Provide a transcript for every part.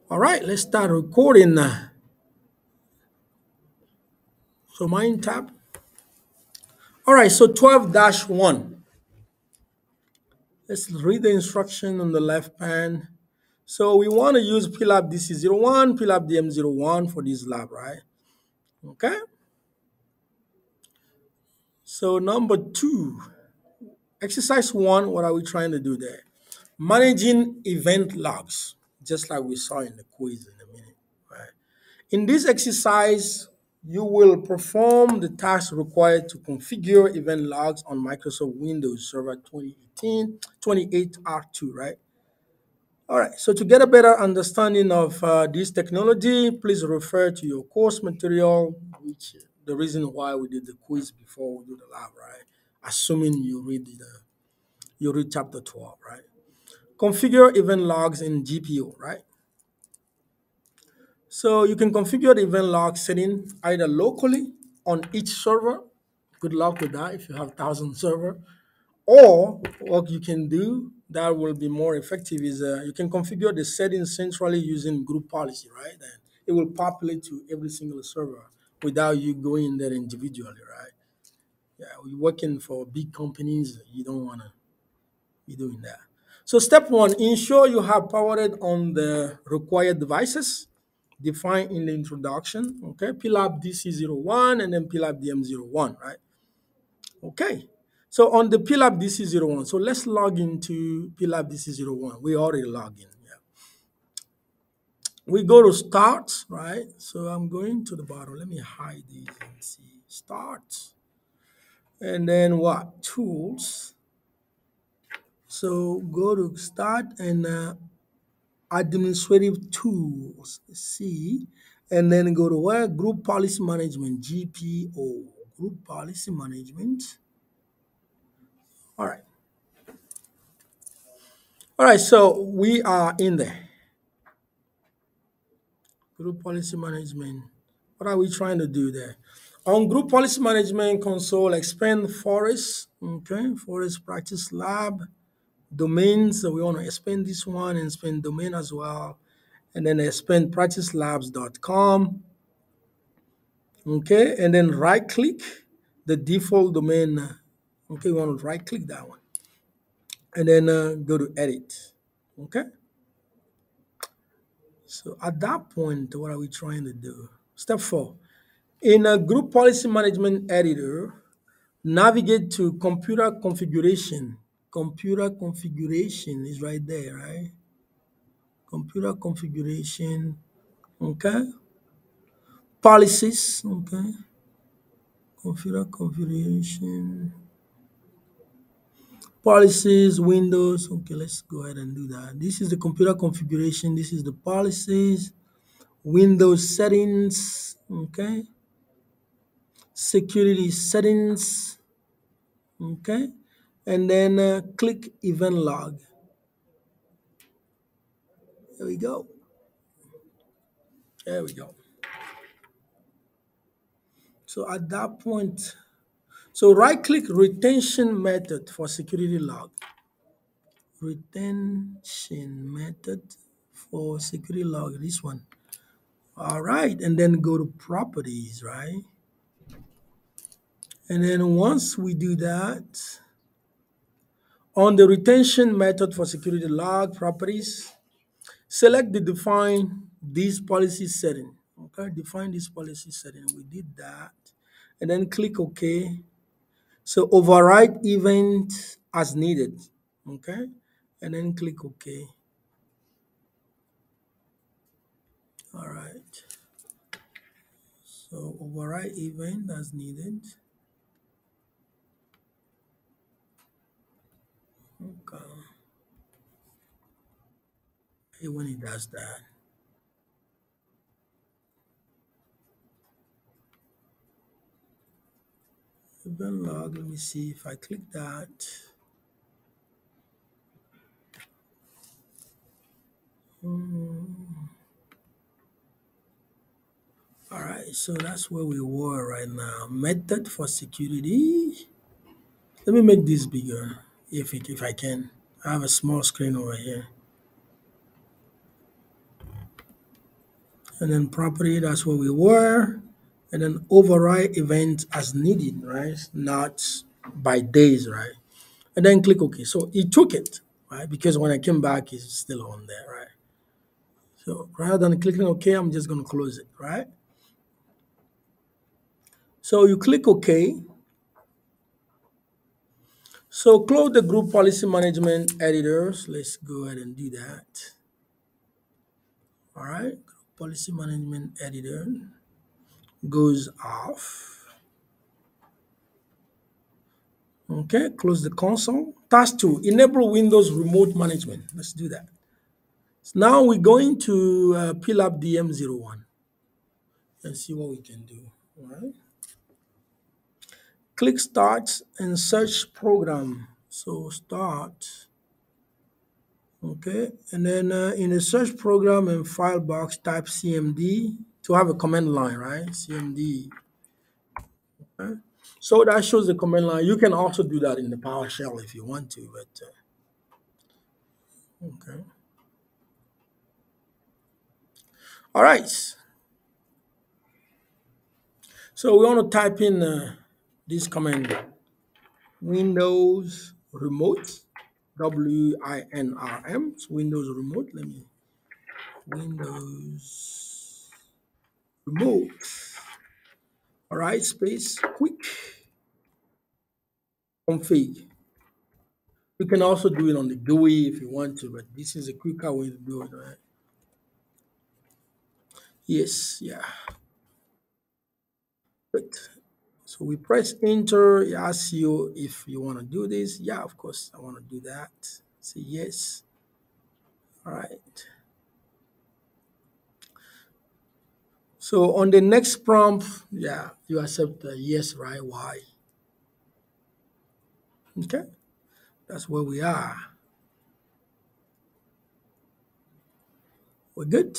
All right, let's start recording now. So mine tab. All right, so 12-1. Let's read the instruction on the left pan. So we want to use PLAB DC01, PLAB DM01 for this lab, right? Okay. So number 2, exercise 1, what are we trying to do there? Managing event logs, just like we saw in the quiz in a minute, right? In this exercise, you will perform the task required to configure event logs on Microsoft Windows Server 2018, 28R2, right? All right, so to get a better understanding of this technology, please refer to your course material, which the reason why we did the quiz before we do the lab, right? Assuming you read chapter 12, right? Configure event logs in GPO, right? So you can configure the event log setting either locally on each server. Good luck with that if you have 1,000 server. Or what you can do that will be more effective is you can configure the settings centrally using group policy, right? And it will populate to every single server without you going in there individually, right? Yeah, we're working for big companies. You don't want to be doing that. So step 1, ensure you have powered on the required devices defined in the introduction. Okay, PLAB DC01 and then PLAB DM01, right? Okay. So on the PLAB DC01, so let's log into PLAB DC01. We already logged in. Yeah. We go to start, right? So I'm going to the bottom. Let me hide these and see. Start. And then what? Tools. So go to start and administrative tools. See. And then go to where? Group policy management, GPO. Group policy management. All right. All right. So we are in there. Group policy management. What are we trying to do there? On group policy management console, expand forest, okay, forest practice lab, domains. So we want to expand this one and expand domain as well. And then expand practicelabs.com, okay, and then right click the default domain. Okay, we want to right click that one. And then go to edit, okay. So at that point, what are we trying to do? Step 4. In a group policy management editor, navigate to computer configuration. Computer configuration is right there, right? Computer configuration, okay? Policies, okay? Computer configuration, policies, Windows. Okay, let's go ahead and do that. This is the computer configuration. This is the policies, Windows settings, okay? Security settings, okay, and then click event log. There we go. There we go. So at that point, so right click retention method for security log. Retention method for security log, this one. All right, and then go to properties, right? And then once we do that, on the retention method for security log properties, select the define this policy setting. Okay, define this policy setting. We did that. And then click OK. So override event as needed. Okay, and then click OK. All right. So override event as needed. Okay. Hey, when it does that. Event log, let me see if I click that. All right, so that's where we were right now. Method for security. Let me make this bigger if I can. I have a small screen over here. And then property, that's where we were. And then override event as needed, right? Not by days, right? And then click OK. So it took it, right? Because when I came back, it's still on there, right? So rather than clicking OK, I'm just going to close it, right? So you click OK. So close the group policy management editors. Let's go ahead and do that. All right, policy management editor goes off. Okay, close the console. Task 2, enable Windows remote management. Let's do that. So now we're going to peel up DM01 and see what we can do. All right. Click Start and search program. So start. Okay, and then in the search program and file box, type CMD to have a command line, right? CMD. Okay. So that shows the command line. You can also do that in the PowerShell if you want to, but okay. All right. So we want to type in this command: Windows remote, WINRM. It's Windows remote. Let me Windows remote. All right, space quick config. You can also do it on the GUI if you want to, but this is a quicker way to do it, right? Yes, yeah. Good. So we press enter. It asks you if you want to do this. Yeah, of course, I want to do that. Say yes. All right. So on the next prompt, yeah, you accept yes, right? Why? Okay, that's where we are. We're good.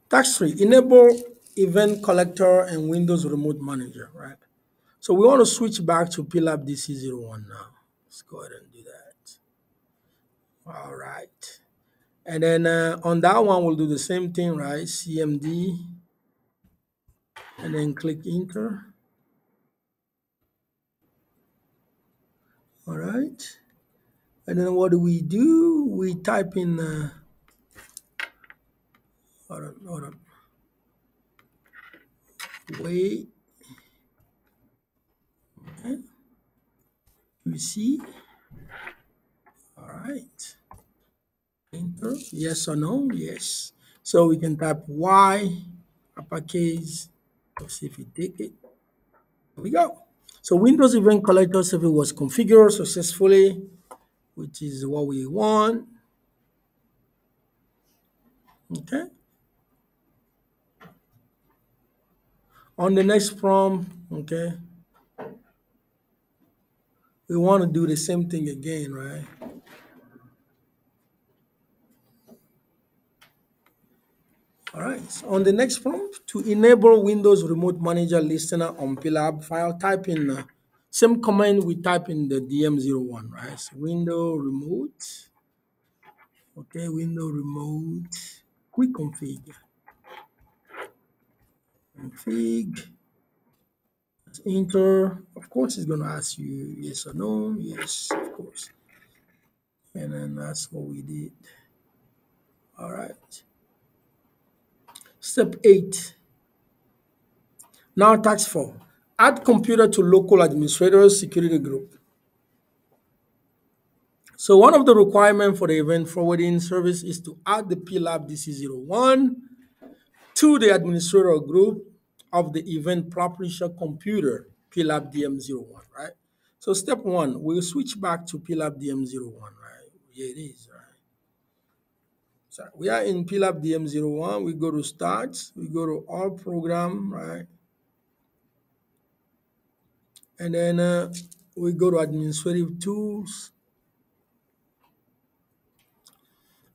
Task 3, enable event collector and Windows Remote Manager, right? So we want to switch back to PLAB DC01 now. Let's go ahead and do that. All right. And then on that one, we'll do the same thing, right? CMD, and then click enter. All right. And then what do? We type in, hold on, wait, okay. We see, all right. Enter, yes or no, yes. So we can type Y, uppercase, let's see if we take it. Here we go. So Windows Event Collector server was configured successfully, which is what we want. Okay. On the next prompt, okay, we want to do the same thing again, right? All right. So on the next prompt, to enable Windows Remote Manager Listener on PLAB file, type in same command we type in the DM01, right? So window remote, okay, window remote, quick config, enter. Of course, it's going to ask you yes or no. Yes, of course. And then that's what we did. All right. Step 8. Now task 4. Add computer to local administrators security group. So one of the requirements for the event forwarding service is to add the PLAB DC01 to the administrator group of the event publisher computer PLAB DM01, right? So step 1, we'll switch back to PLAB DM01, right? Here it is, right? So we are in PLAB DM01. We go to Start. We go to All Program, right? And then we go to Administrative Tools.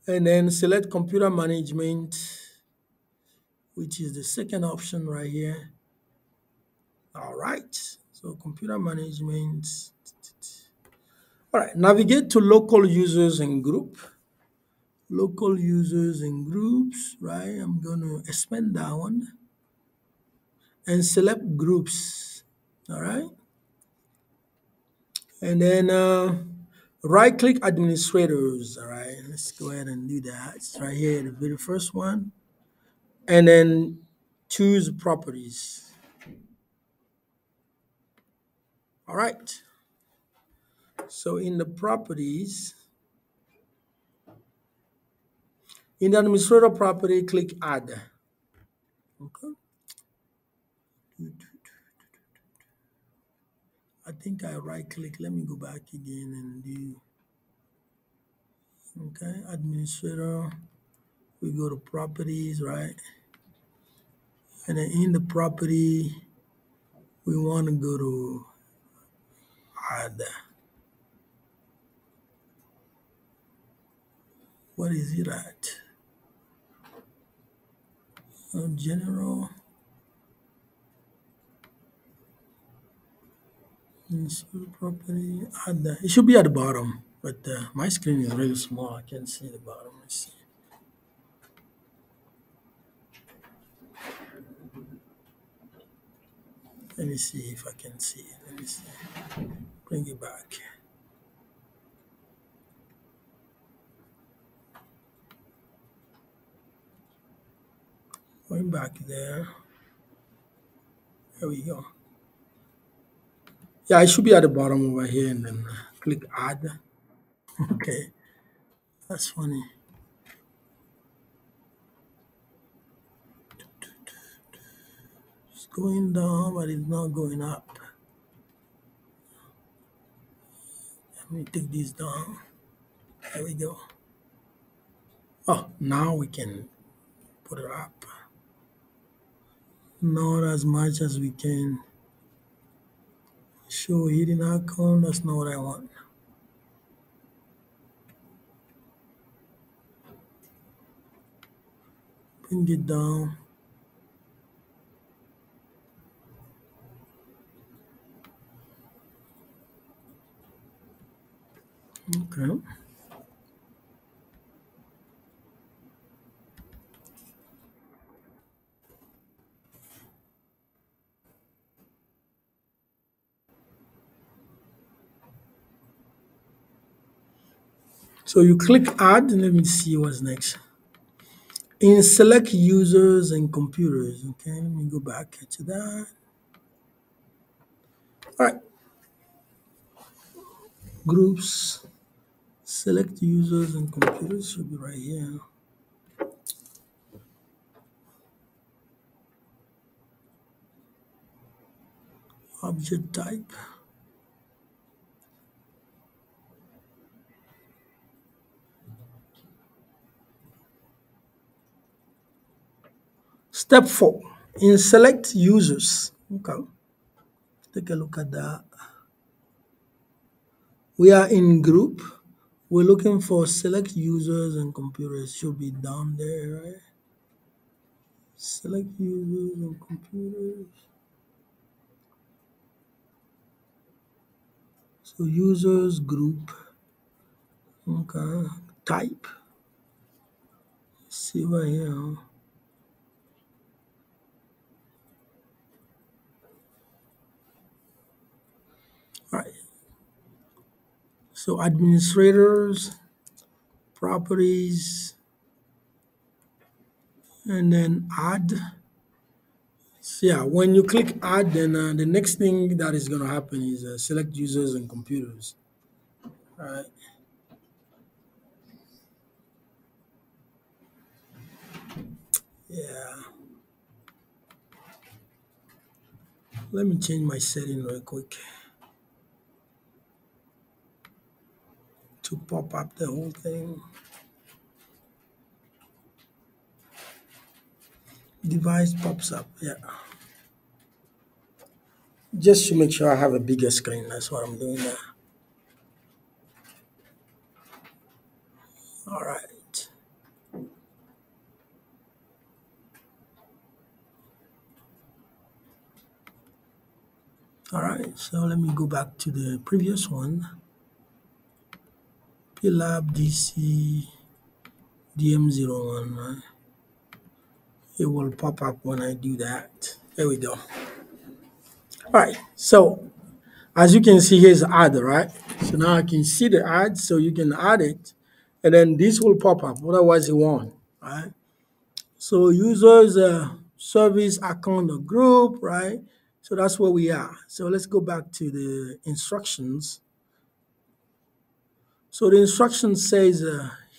And then select Computer Management, which is the second option right here. All right. So Computer Management. All right, navigate to local users and group. Local users and groups, right? I'm going to expand that one and select groups. All right. And then right click administrators. All right. Let's go ahead and do that. It's right here, the very first one. And then choose properties. All right. So in the properties, in the administrator property, click add. Okay. I think I right click. Let me go back again and do, okay, administrator. We go to properties, right? And then in the property, we want to go to add. What is it at? General. Insert property. Add. It should be at the bottom, but my screen is really small. I can't see the bottom. Let's see. Let me see if I can see it. Let me see. Bring it back. Going back there. There we go. Yeah, it should be at the bottom over here, and then click add. Okay, that's funny. It's going down, but it's not going up. Let me take this down. There we go. Oh, now we can put it up. Not as much as we can show hidden icon. That's not what I want. Bring it down. Okay. So you click add, and let me see what's next. In select users and computers. Okay, let me go back to that. All right. Groups. Select users and computers should be right here. Object type. Step 4. In select users. Okay. Take a look at that. We are in group. We're looking for select users and computers. Should be down there, right? Select users and computers. So users group. Okay. Type. See right here. All right. So administrators, properties, and then add. So yeah, when you click add, then the next thing that is going to happen is select users and computers. All right. Yeah. Let me change my setting real quick to pop up the whole thing. Device pops up. Yeah. Just to make sure I have a bigger screen. That's what I'm doing now. All right. All right. So let me go back to the previous one. PLAB DC DM01, right? It will pop up when I do that. There we go. All right. So as you can see, here's add, right? So now I can see the ad, so you can add it, and then this will pop up. Otherwise, it won't, right? So users, service, account, or group, right? So that's where we are. So let's go back to the instructions. So the instruction says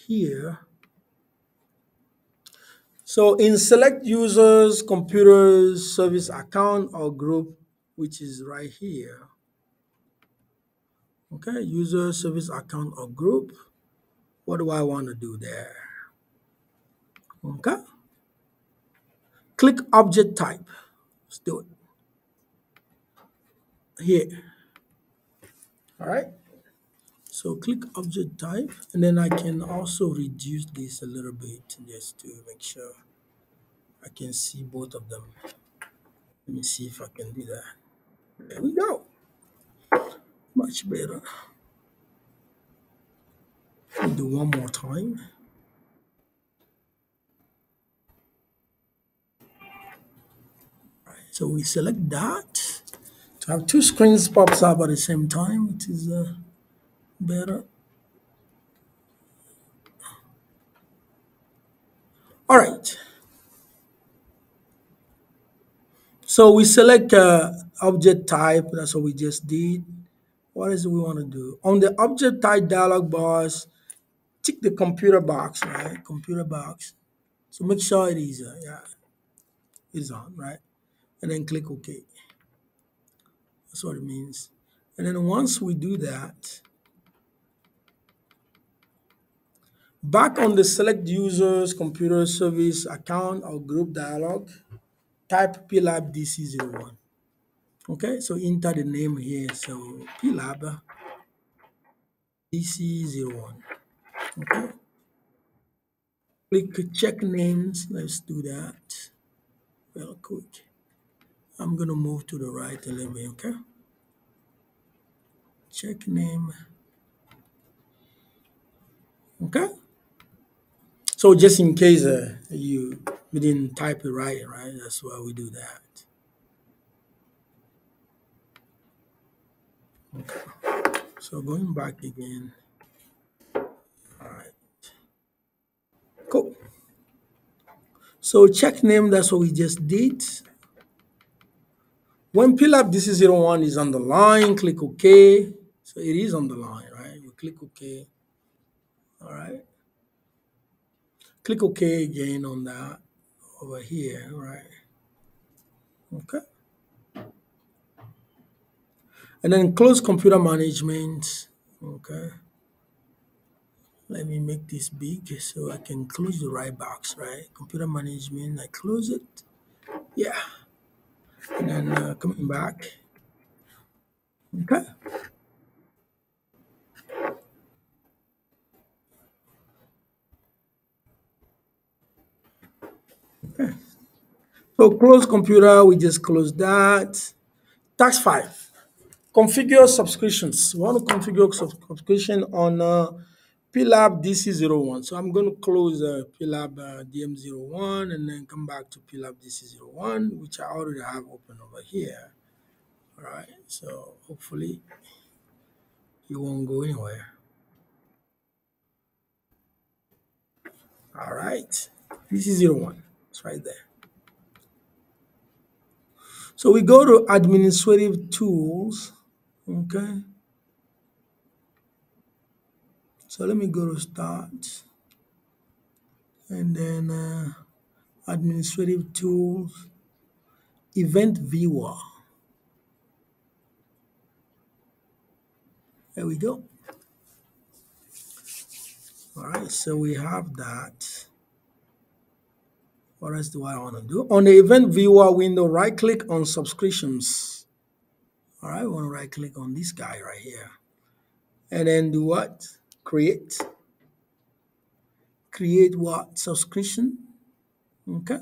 here, so in select users, computers, service account, or group, which is right here. Okay, user, service account, or group. What do I want to do there? Okay, click object type. Let's do it here. All right. So click object type, and then I can also reduce this a little bit just to make sure I can see both of them. Let me see if I can do that. There we go. Much better. Let me do one more time. So we select that. To have two screens pops up at the same time, it is better. All right. So we select object type. That's what we just did. What is it we want to do? On the object type dialog box, tick the computer box, right? Computer box. So make sure it is, yeah, it's on, right? And then click OK. That's what it means. And then once we do that, back on the select users, computer service, account, or group dialog, type PLAB DC01. Okay, so enter the name here. So PLAB DC01. Okay, click check names. Let's do that real quick. I'm gonna move to the right a little bit. Okay, check name. Okay, so just in case you didn't type it right, right? That's why we do that. So going back again. All right, cool. So check name, that's what we just did. When PLAB DC01 is on the line, click OK. So it is on the line, right? You click OK. All right. Click OK again on that over here, right? Okay. And then close computer management. Okay. Let me make this big so I can close the right box, right? Computer management, I close it. Yeah. And then coming back. Okay. So close computer, we just close that. Task 5. Configure subscriptions. We want to configure subscription on PLAB DC01. So I'm going to close PLAB DM01 and then come back to PLAB DC01, which I already have open over here. All right. So hopefully it won't go anywhere. All right. DC01. It's right there. So we go to administrative tools. Okay. So let me go to start and then administrative tools, event viewer. There we go. All right, so we have that. What else do I want to do? On the event viewer window, right click on subscriptions. All right, we want to right click on this guy right here. And then do what? Create. Create what? Subscription. Okay.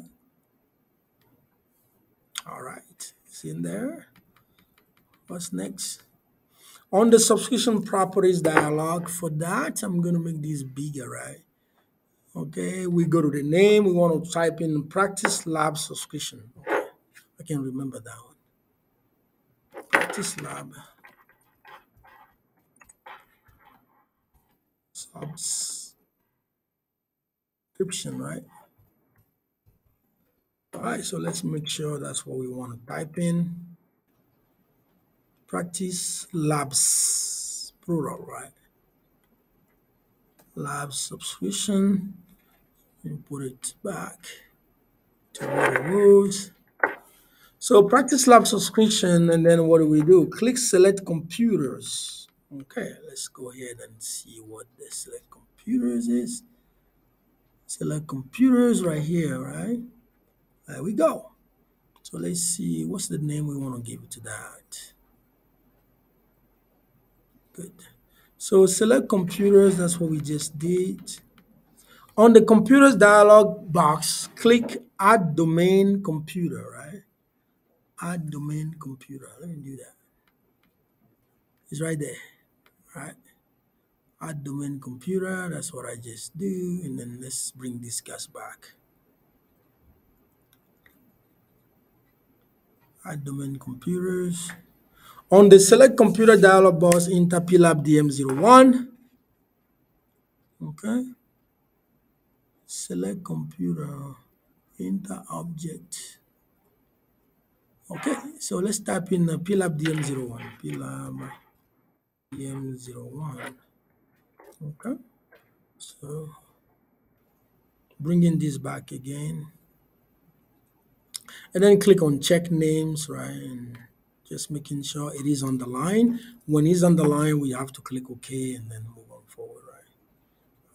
All right, it's in there. What's next? On the subscription properties dialog, for that, I'm going to make this bigger, right? Okay, we go to the name. We want to type in practice lab subscription. Okay, I can remember that one. Practice lab subscription, right? All right, so let's make sure that's what we want to type in. Practice labs, plural, right? Lab subscription. And put it back to what it was. So practice lab subscription, and then what do we do? Click select computers. Okay, let's go ahead and see what the select computers is. Select computers right here, right? There we go. So let's see, what's the name we want to give to that? Good. So select computers, that's what we just did. On the computers dialog box, click add domain computer, right? Add domain computer. Let me do that. It's right there, right? Add domain computer. That's what I just do. And then let's bring this guys back. Add domain computers. On the select computer dialog box, enter PLAB DM01. Okay. Select computer, enter object. Okay, so let's type in PLAB DM01. PLAB DM01. Okay, so bringing this back again. And then click on check names, right? And just making sure it is on the line. When it's on the line, we have to click OK and then move on forward, right?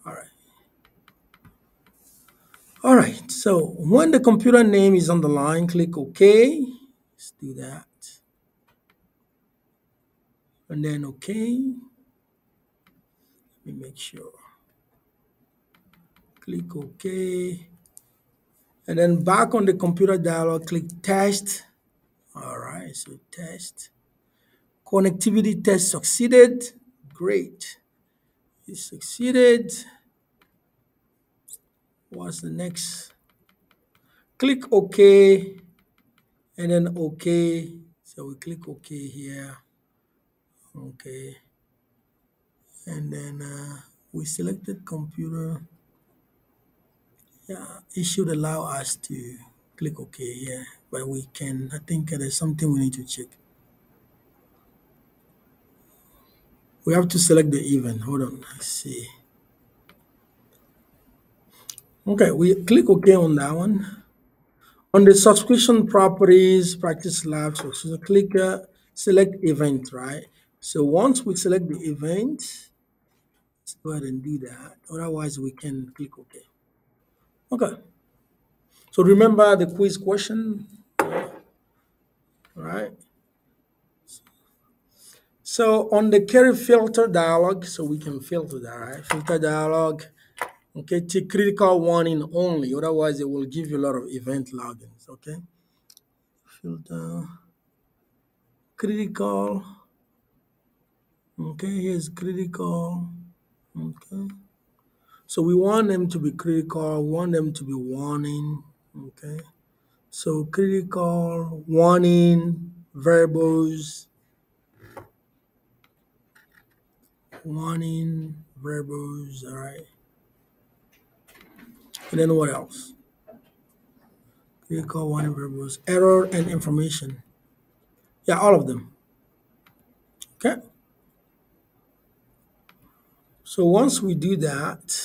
All right. All right, so when the computer name is on the line, click OK. Let's do that. And then OK. Let me make sure. Click OK. And then back on the computer dialog, click test. All right, so test. Connectivity test succeeded. Great. It succeeded. What's the next? Click OK and then OK. So we click OK here. Okay. And then we selected computer. Yeah, it should allow us to click OK here, but we can, I think there's something we need to check. We have to select the event. Hold on, let's see. Okay, we click OK on that one. On the subscription properties, practice lab, so click select event, right? So once we select the event, let's go ahead and do that. Otherwise, we can click OK. Okay. So remember the quiz question, right? So on the carry filter dialog, so we can filter that, right? Filter dialog, okay, to critical warning only. Otherwise, it will give you a lot of event logins, okay? Filter, critical, okay, here's critical, okay. So we want them to be critical, we want them to be warning, okay? So critical, warning, variables, warning, variables, all right? And then what else? Critical, warning, variables, error, and information. Yeah, all of them, okay? So once we do that,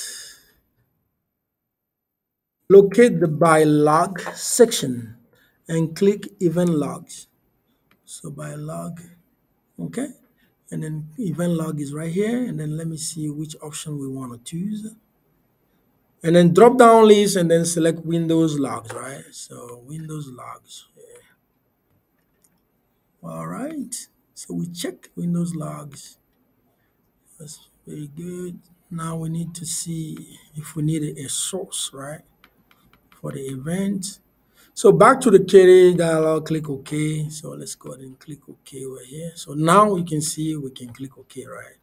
locate the by log section and click event logs. So by log, okay? And then event log is right here. And then let me see which option we want to choose. And then drop down list and then select Windows logs, right? So Windows logs. Yeah. All right. So we checked Windows logs. That's very good. Now we need to see if we need a source, right? For the event. So back to the query dialog, click OK. So let's go ahead and click OK over here. So now you can see we can click OK, right?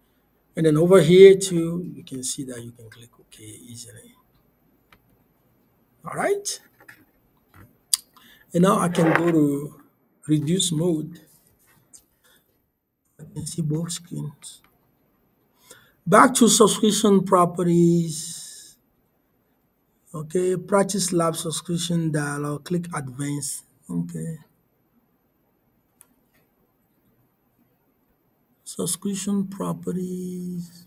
And then over here too, you can see that you can click OK easily. All right. And now I can go to reduce mode. I can see both screens. Back to subscription properties. Okay, practice lab subscription dialog, click advanced. Okay, subscription properties,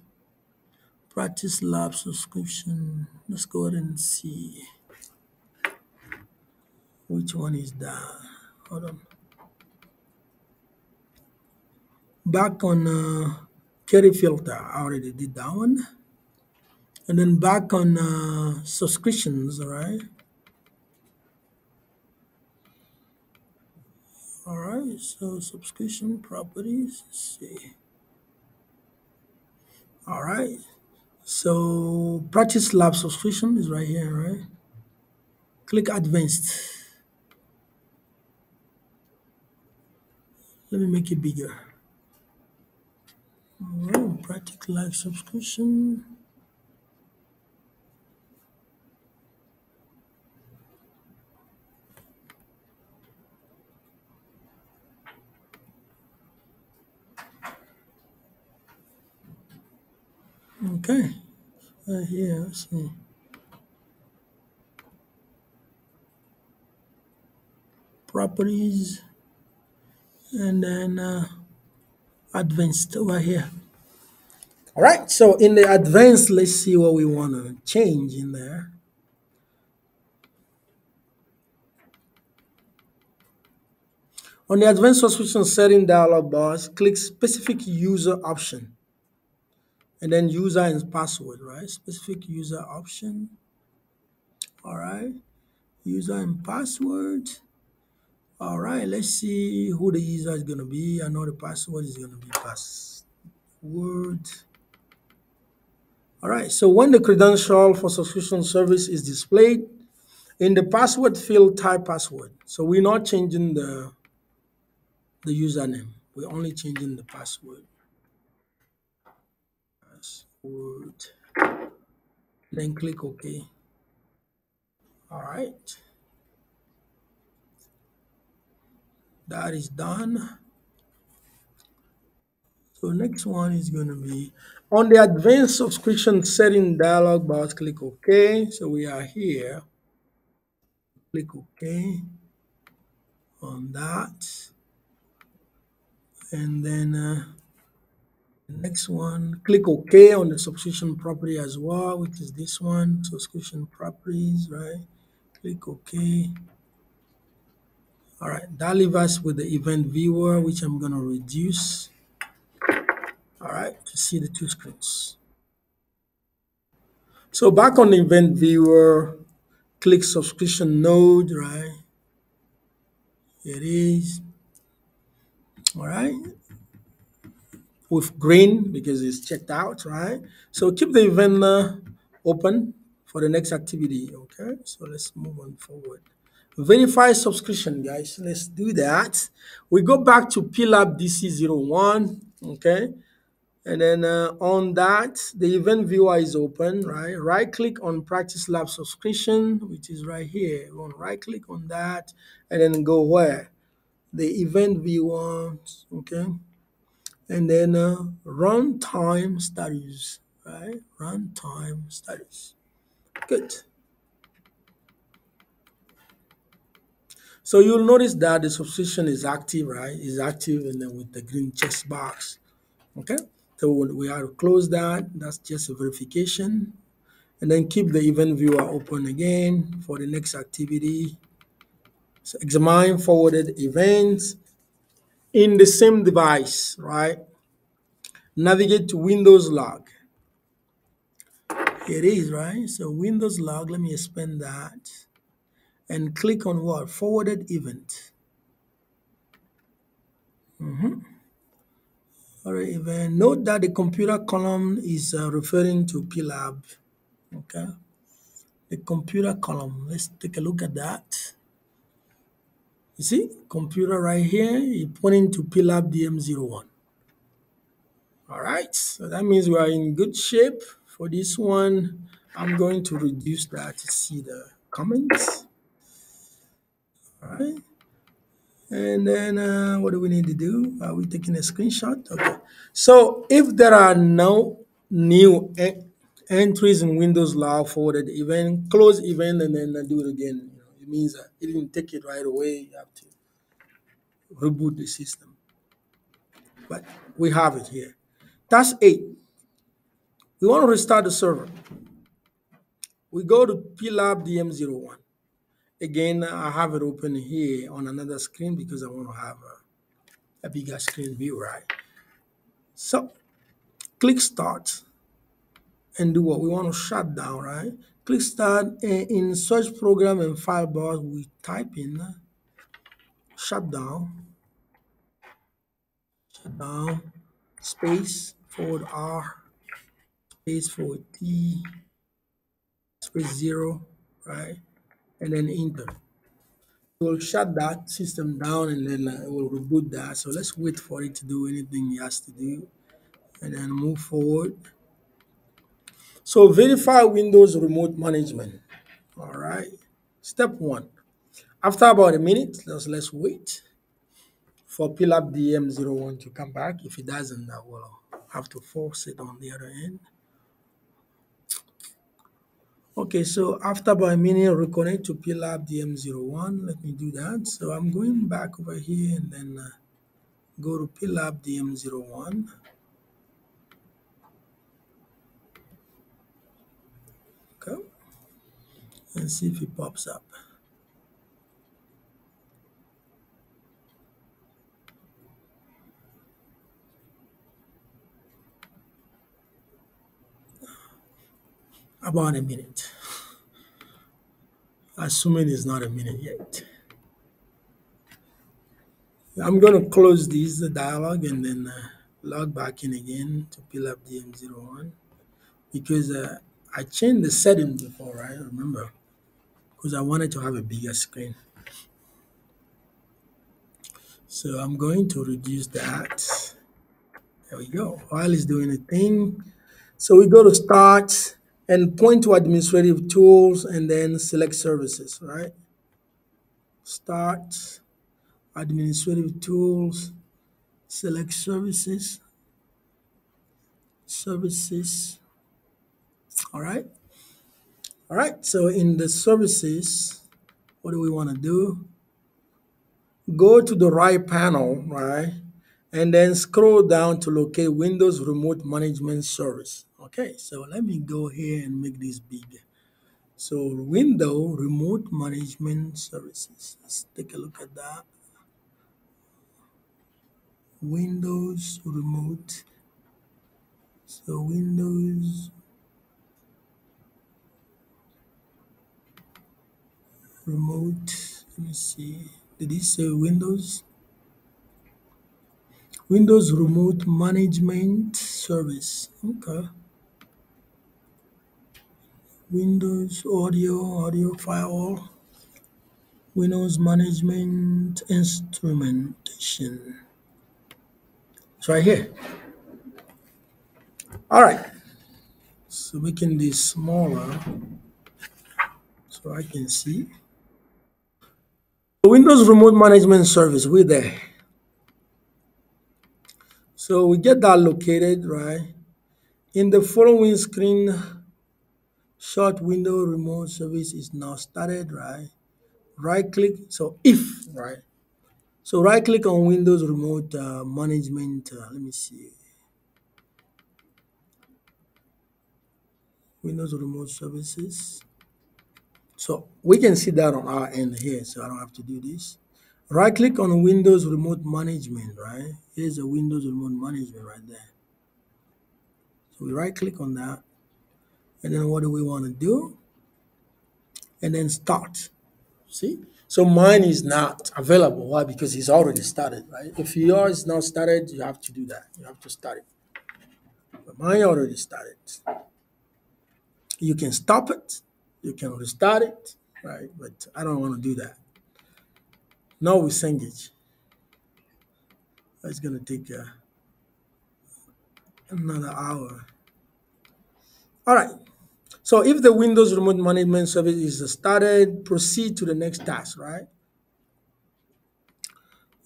practice lab subscription. Let's go ahead and see which one is that. Hold on. Back on carry filter, I already did that one. And then back on subscriptions, all right? All right, so subscription properties, let's see. All right, so practice lab subscription is right here, right? Click advanced. Let me make it bigger. Oh, practice lab subscription. Okay, right here, let's see. Properties, and then advanced over here. All right, so in the advanced, let's see what we want to change in there. On the advanced subscription setting dialog box, click specific user option and then user and password, right? Specific user option. All right, user and password. All right, let's see who the user is going to be. I know the password is going to be password. All right, so when the credential for subscription service is displayed, in the password field, type password. So we're not changing the username. We're only changing the password. Password. Then click OK. All right. That is done. So next one is going to be on the advanced subscription setting dialog box, click OK. So we are here. Click OK on that. And then the next one, click OK on the subscription property as well, which is this one, subscription properties, right? Click OK. All right, that leaves us with the event viewer, which I'm going to reduce. All right, to see the two screens. So back on the event viewer, click subscription node, right? Here it is. All right, with green because it's checked out, right? So keep the event open for the next activity, okay? So let's move on forward. Verify subscription, guys. Let's do that. We go back to PLAB DC01, okay? And then on that, the event viewer is open, right? Right click on practice lab subscription, which is right here. You want to right click on that and then go where? The event viewer, okay? And then runtime status, right? Runtime status. Good. So you'll notice that the subscription is active, right? Is active and then with the green check box. Okay. So we have to close that. That's just a verification. And then keep the event viewer open again for the next activity. So examine forwarded events in the same device, right? Navigate to Windows log. Here it is, right? So Windows log, let me expand that. And click on what? Forwarded event. All right, event. Note that the computer column is referring to PLAB. Okay. The computer column. Let's take a look at that. You see, computer right here, you're pointing to PLAB DM01. All right, so that means we are in good shape for this one. I'm going to reduce that to see the comments. All right, and then what do we need to do? Are we taking a screenshot? Okay, so if there are no new entries in Windows log for the event, close event and then do it again. It means that it didn't take it right away. You have to reboot the system. But we have it here. Task 8. We want to restart the server. We go to PLAB DM01. Again, I have it open here on another screen because I want to have a bigger screen view, right? So click Start and do what? We want to shut down, right? Click Start, and in Search Program and File bar, we type in shutdown, space forward R, space forward T, space 0, right? And then enter. It will shut that system down and then it will reboot that. So let's wait for it to do anything it has to do and then move forward. So verify Windows remote management. All right. Step 1. After about a minute, let's wait for PLAB DM01 to come back. If it doesn't, I will have to force it on the other end. Okay, so after about a minute, reconnect to PLAB DM01. Let me do that. So I'm going back over here and then go to PLAB DM01. Okay, and see if it pops up. About a minute. Assuming it's not a minute yet. I'm going to close this the dialog and then log back in again to PLAB DM01 because I changed the setting before, right? Remember, because I wanted to have a bigger screen. So I'm going to reduce that. There we go. While it's doing a thing. So we go to Start and point to Administrative Tools and then select Services, right? Start, Administrative Tools, select Services, Services. All right. All right. So in the Services, what do we want to do? Go to the right panel, right? And then scroll down to locate Windows Remote Management Service. Okay, so let me go here and make this big. So Windows Remote Management Services. Let's take a look at that. Windows Remote. So Windows Remote. Let me see. Did it say Windows? Windows Remote Management Service. Okay. Windows Audio Firewall. Windows Management Instrumentation. It's right here. All right. So making this smaller so I can see. Windows Remote Management Service, we're there. So we get that located, right? In the following screen, short window remote service is now started, right? Right click, so if, right? So right click on Windows Remote Management, let me see. Windows Remote Services. So we can see that on our end here, so I don't have to do this. Right click on Windows Remote Management, right? Here's a Windows Remote Management right there. So we right click on that. And then what do we want to do? And then start. See? So mine is not available. Why? Because it's already started, right? If yours is not started, you have to do that. You have to start it. But mine already started. You can stop it. You can restart it, right? But I don't want to do that. Now we Cengage. That's gonna take another hour. All right. So if the Windows Remote Management Service is started, proceed to the next task, right?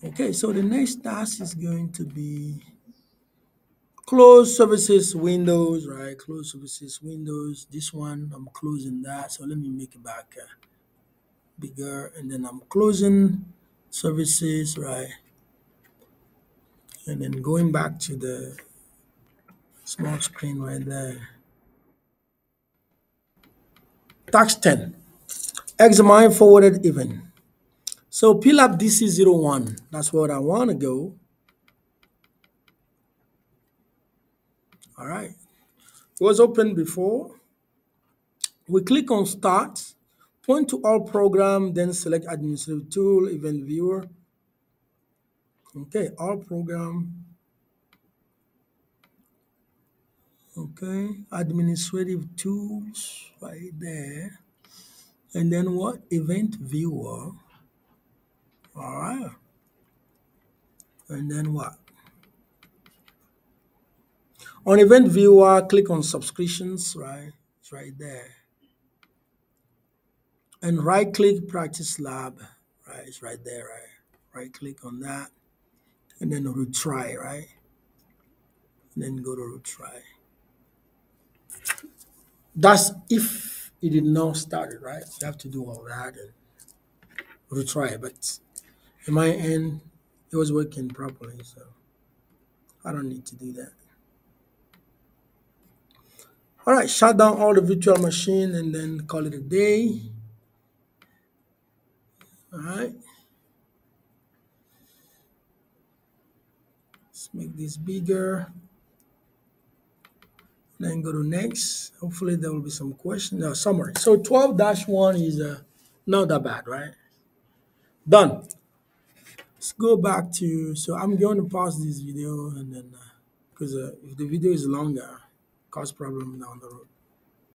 Okay, so the next task is going to be close services windows, right? Close services windows. This one, I'm closing that. So let me make it back bigger. And then I'm closing services, right? And then going back to the small screen right there. Task 10, examine forwarded event. So PLAB DC01, that's what I want to go. All right. It was open before. We click on Start, point to All Program, then select Administrative Tool, Event Viewer. Okay, All Program. Okay, Administrative Tools right there. And then what? Event Viewer. All right. And then what? On Event Viewer, click on Subscriptions, right? It's right there. And right click Practice Lab, right? It's right there, right? Right click on that. And then retry, right? And then go to retry. That's if it did not start it, right? You have to do all that and retry. But in my end, it was working properly, so I don't need to do that. All right, shut down all the virtual machine and then call it a day. All right. Let's make this bigger. Then go to next. Hopefully there will be some questions. No, summary. So 12-1 is not that bad, right? Done. Let's go back to, so I'm going to pause this video and then, because if the video is longer, cause problem down the road.